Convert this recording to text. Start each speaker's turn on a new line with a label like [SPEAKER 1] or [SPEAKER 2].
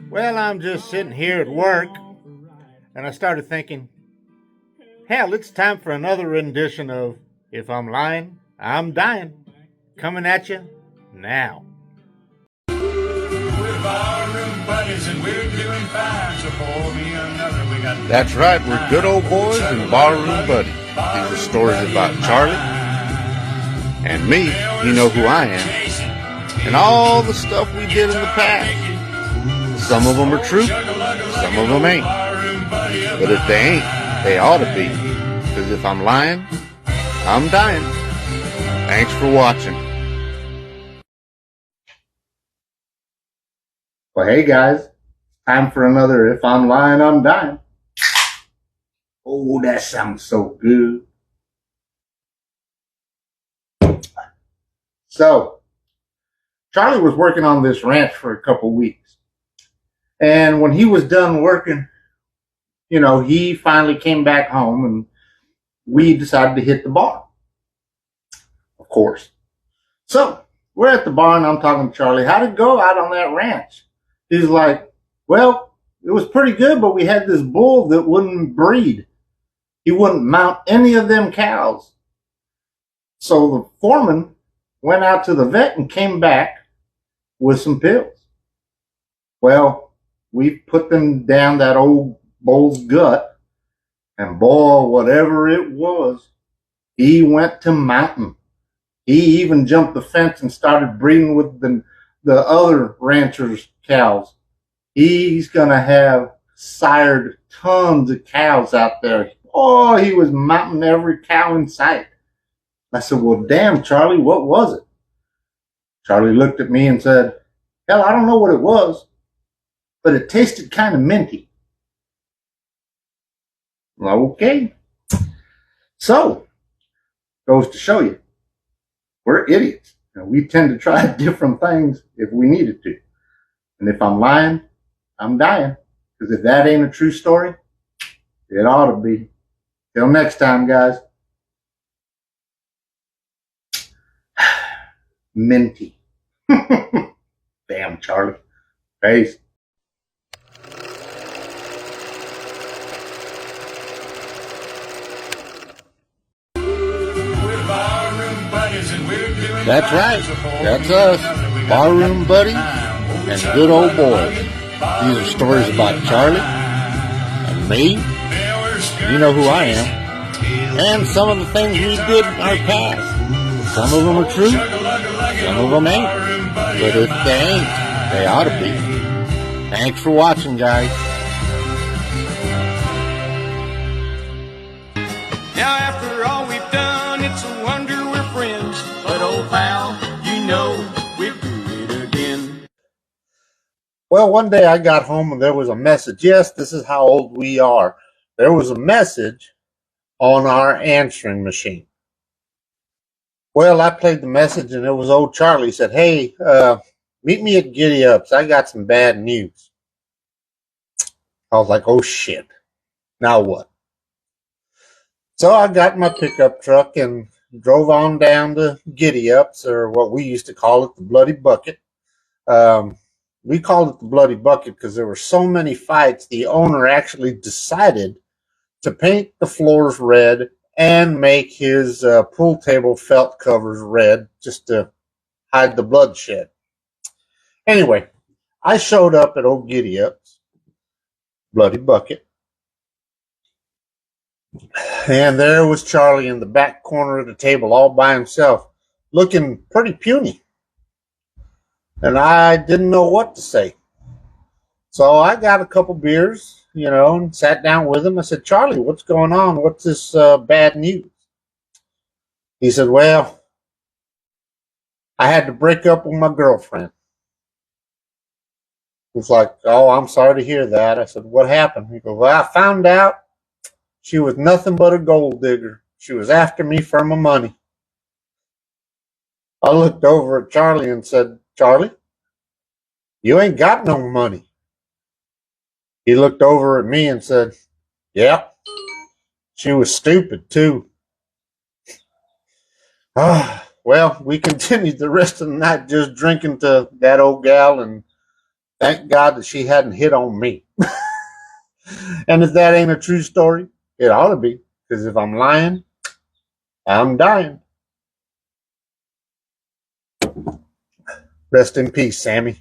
[SPEAKER 1] Well, I'm just sitting here at work, and I started thinking, hell, it's time for another rendition of If I'm Lying, I'm Dying. Coming at you now.
[SPEAKER 2] We're barroom buddies and we're doing fine, so pour me another. We got
[SPEAKER 3] That's right, we're good old boys and barroom buddies. These are stories about Charlie and me. You know who I am. And all the stuff we did in the past. Some of them are true, some of them ain't. But if they ain't, they ought to be. Because if I'm lying, I'm dying. Thanks for watching.
[SPEAKER 1] Well, hey guys, time for another If I'm Lying, I'm Dying. Oh, that sounds so good. So, Charlie was working on this ranch for a couple weeks. And when he was done working, he finally came back home and we decided to hit the barn. Of course. So, we're at the barn. I'm talking to Charlie. How'd it go out on that ranch? He's like, well, it was pretty good, but we had this bull that wouldn't breed. He wouldn't mount any of them cows. So the foreman went out to the vet and came back with some pills. Well, we put them down that old bull's gut, and boy, whatever it was, he went to mountain. He even jumped the fence and started breeding with the other ranchers' cows. He's going to have sired tons of cows out there. Oh, he was mounting every cow in sight. I said, well, damn, Charlie, what was it? Charlie looked at me and said, hell, I don't know what it was, but it tasted kind of minty. Okay. So, goes to show you, we're idiots. And we tend to try different things if we needed to. And if I'm lying, I'm dying. Because if that ain't a true story, it ought to be. Till next time, guys. Minty. Damn, Charlie. Peace.
[SPEAKER 3] That's right, that's us, barroom buddies and good old boys. These are stories about Charlie and me. You know who I am. And some of the things we did in our past. Some of them are true, some of them ain't. But if they ain't, they ought to be. Thanks for watching, guys.
[SPEAKER 2] Now after all we've done, it's a wonder we're friends. But old pal, you know we'll do it again.
[SPEAKER 1] Well, one day I got home and there was a message. Yes, this is how old we are. There was a message on our answering machine. Well, I played the message and it was old Charlie. He said, hey, meet me at Giddy Ups. I got some bad news. I was like, oh shit. Now what? So I got my pickup truck and drove on down to Giddy Ups, or what we used to call it, the Bloody Bucket. We called it the Bloody Bucket because there were so many fights, the owner actually decided to paint the floors red and make his pool table felt covers red just to hide the bloodshed. Anyway, I showed up at old Giddy Ups, Bloody Bucket, and there was Charlie in the back corner of the table all by himself, looking pretty puny. And I didn't know what to say. So I got a couple beers, and sat down with him. I said, Charlie, what's going on? What's this bad news? He said, well, I had to break up with my girlfriend. He was like, oh, I'm sorry to hear that. I said, what happened? He goes, well, I found out she was nothing but a gold digger. She was after me for my money. I looked over at Charlie and said, Charlie, you ain't got no money. He looked over at me and said, yep, she was stupid too. Well, we continued the rest of the night just drinking to that old gal and Thank God that she hadn't hit on me. And if that ain't a true story, it ought to be. Because if I'm lying, I'm dying. Rest in peace, Sammy.